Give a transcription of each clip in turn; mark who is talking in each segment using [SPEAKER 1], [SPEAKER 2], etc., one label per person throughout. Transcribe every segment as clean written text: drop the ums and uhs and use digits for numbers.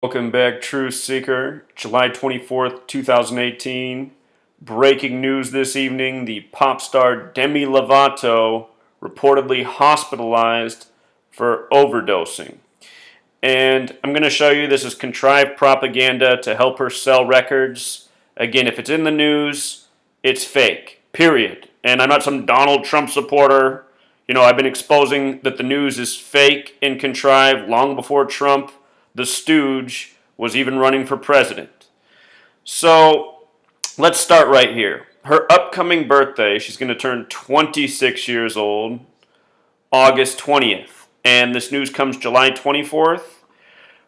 [SPEAKER 1] Welcome back, Truth Seeker. July 24th, 2018. Breaking news this evening, the pop star Demi Lovato reportedly hospitalized for overdosing. And I'm going to show you this is contrived propaganda to help her sell records. Again, if it's in the news, it's fake, period. And I'm not some Donald Trump supporter. I've been exposing that the news is fake and contrived long before Trump, the stooge, was even running for president. So let's start right here. Her upcoming birthday, she's going to turn 26 years old, August 20th. And this news comes July 24th.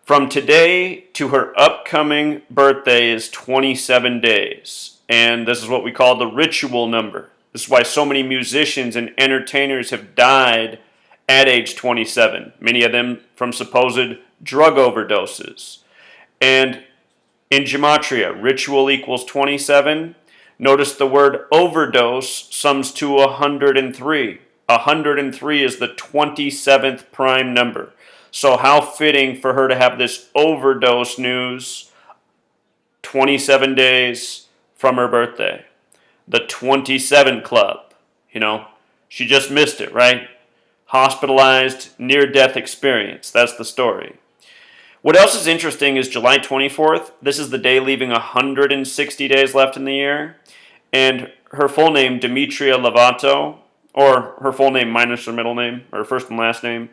[SPEAKER 1] From today to her upcoming birthday is 27 days. And this is what we call the ritual number. This is why so many musicians and entertainers have died at age 27, many of them from supposed drug overdoses. And in Gematria, ritual equals 27. Notice the word overdose sums to 103. 103 is the 27th prime number. So how fitting for her to have this overdose news 27 days from her birthday. The 27 Club. She just missed it, right? Hospitalized, near-death experience. That's the story. What else is interesting is July 24th. This is the day leaving 160 days left in the year. And her full name, Demetria Lovato, or her full name minus her middle name, or her first and last name,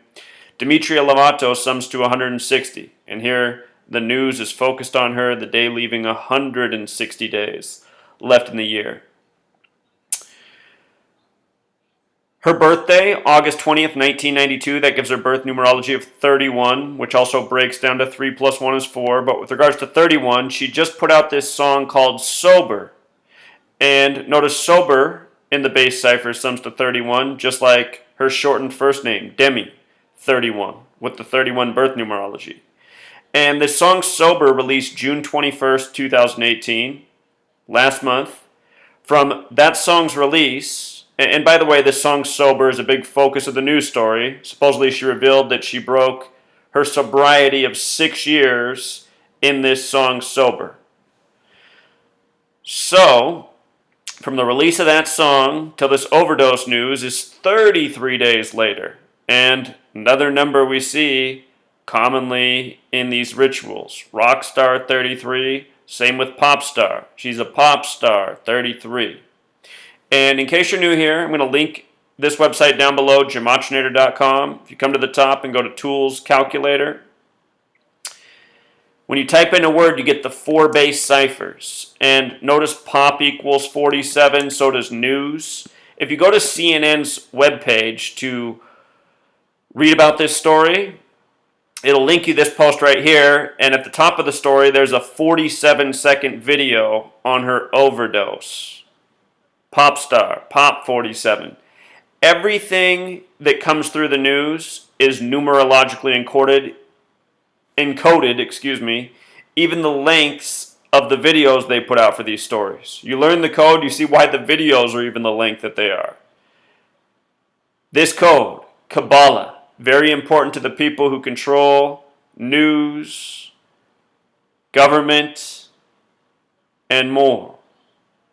[SPEAKER 1] Demetria Lovato sums to 160. And here the news is focused on her, the day leaving 160 days left in the year. Her birthday, August 20th, 1992, that gives her birth numerology of 31, which also breaks down to 3 plus 1 is 4. But with regards to 31, she just put out this song called Sober. And notice Sober in the base cipher sums to 31, just like her shortened first name, Demi, 31, with the 31 birth numerology. And the song Sober released June 21st, 2018, last month. From that song's release, and by the way, this song Sober is a big focus of the news story. Supposedly she revealed that she broke her sobriety of 6 years in this song Sober. So, from the release of that song till this overdose news is 33 days later. And another number we see commonly in these rituals. Rock star 33, same with pop star. She's a pop star, 33. And in case you're new here, I'm going to link this website down below, gematrinator.com. If you come to the top and go to Tools, Calculator, when you type in a word, you get the 4 base ciphers. And notice pop equals 47, so does news. If you go to CNN's webpage to read about this story, it'll link you this post right here. And at the top of the story, there's a 47-second video on her overdose. Pop star, Pop 47. Everything that comes through the news is numerologically encoded, even the lengths of the videos they put out for these stories. You learn the code, you see why the videos are even the length that they are. This code, Kabbalah, very important to the people who control news, government, and more.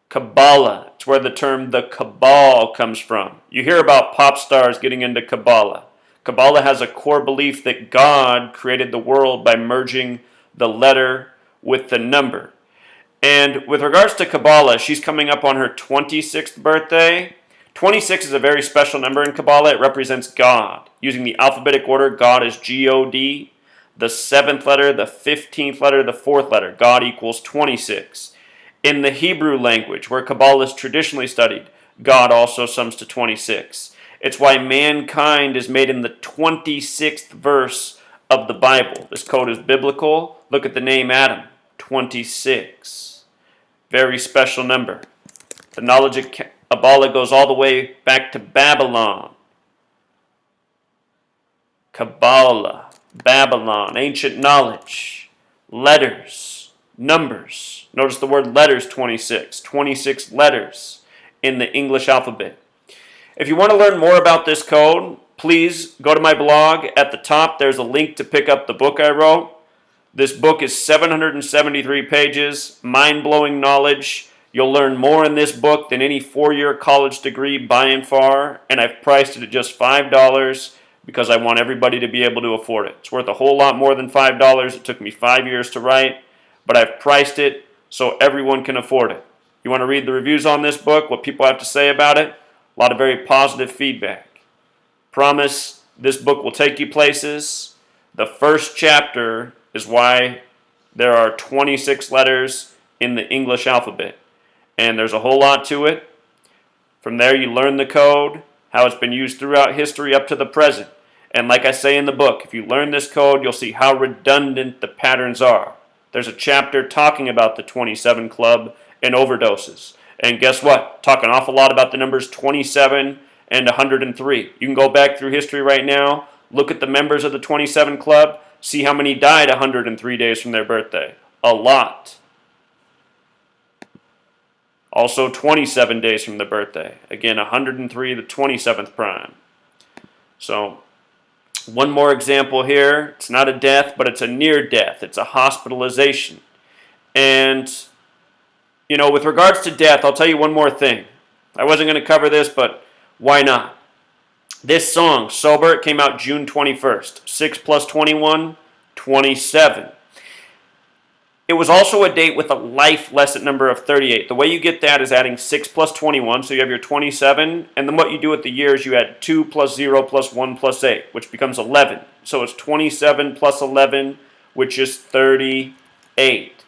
[SPEAKER 1] Kabbalah. It's where the term the cabal comes from. You hear about pop stars getting into Kabbalah. Kabbalah has a core belief that God created the world by merging the letter with the number. And with regards to Kabbalah, she's coming up on her 26th birthday. 26 is a very special number in Kabbalah. It represents God. Using the alphabetic order, God is G-O-D. The 7th letter, the 15th letter, the 4th letter. God equals 26. In the Hebrew language, where Kabbalah is traditionally studied, God also sums to 26. It's why mankind is made in the 26th verse of the Bible. This code is biblical. Look at the name Adam, 26. Very special number. The knowledge of Kabbalah goes all the way back to Babylon. Kabbalah, Babylon, ancient knowledge, letters, numbers. Notice the word letters 26. 26 letters in the English alphabet. If you want to learn more about this code, please go to my blog. At the top, there's a link to pick up the book I wrote. This book is 773 pages, mind-blowing knowledge. You'll learn more in this book than any four-year college degree by and far, and I've priced it at just $5 because I want everybody to be able to afford it. It's worth a whole lot more than $5. It took me 5 years to write, but I've priced it so everyone can afford it. You want to read the reviews on this book, what people have to say about it? A lot of very positive feedback. Promise this book will take you places. The first chapter is why there are 26 letters in the English alphabet. And there's a whole lot to it. From there you learn the code, how it's been used throughout history up to the present. And like I say in the book, if you learn this code, you'll see how redundant the patterns are. There's a chapter talking about the 27 Club and overdoses. And guess what? Talk an awful lot about the numbers 27 and 103. You can go back through history right now, look at the members of the 27 Club, see how many died 103 days from their birthday. A lot. Also 27 days from the birthday. Again, 103, the 27th prime. So, one more example here. It's not a death, but it's a near death. It's a hospitalization. And, you know, with regards to death, I'll tell you one more thing. I wasn't going to cover this, but why not? This song, Sober, it came out June 21st. 6 plus 21, 27. It was also a date with a life lesson number of 38. The way you get that is adding 6 plus 21, so you have your 27, and then what you do with the years, you add 2 plus 0 plus 1 plus 8, which becomes 11. So it's 27 plus 11, which is 38.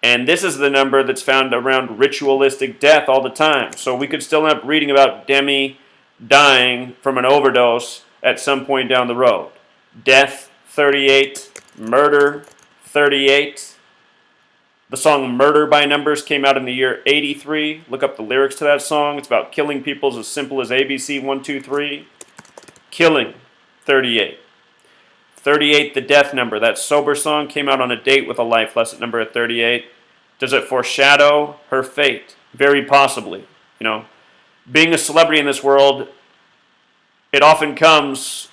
[SPEAKER 1] And this is the number that's found around ritualistic death all the time. So we could still end up reading about Demi dying from an overdose at some point down the road. Death, 38. Murder, 38. The song Murder by Numbers came out in the year 83. Look up the lyrics to that song. It's about killing people as simple as ABC 1, 2, 3. Killing, 38. 38, the death number. That Sober song came out on a date with a life lesson number at 38. Does it foreshadow her fate? Very possibly. You know, being a celebrity in this world, it often comes,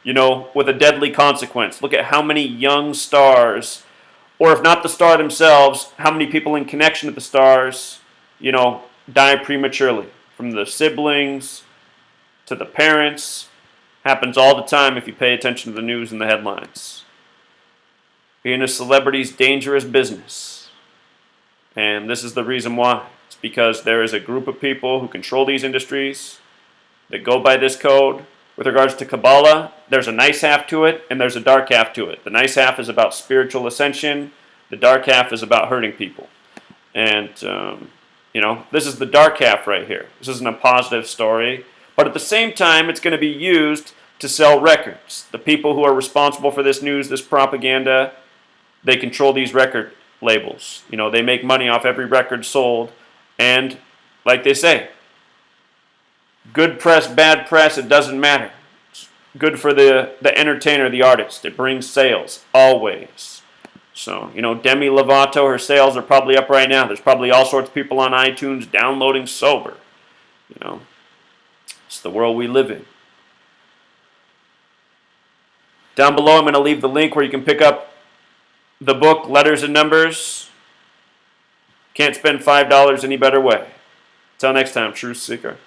[SPEAKER 1] you know, with a deadly consequence. Look at how many young stars, or if not the star themselves, how many people in connection to the stars, you know, die prematurely. From the siblings to the parents. Happens all the time if you pay attention to the news and the headlines. Being a celebrity is dangerous business. And this is the reason why. It's because there is a group of people who control these industries that go by this code. With regards to Kabbalah, there's a nice half to it and there's a dark half to it. The nice half is about spiritual ascension. The dark half is about hurting people. And, you know, this is the dark half right here. This isn't a positive story. But at the same time, it's going to be used to sell records. The people who are responsible for this news, this propaganda, they control these record labels. You know, they make money off every record sold. And, like they say, good press, bad press, it doesn't matter. It's good for the entertainer, the artist. It brings sales, always. So, you know, Demi Lovato, her sales are probably up right now. There's probably all sorts of people on iTunes downloading Sober. You know, it's the world we live in. Down below, I'm going to leave the link where you can pick up the book, Letters and Numbers. Can't spend $5 any better way. Until next time, Truth Seeker.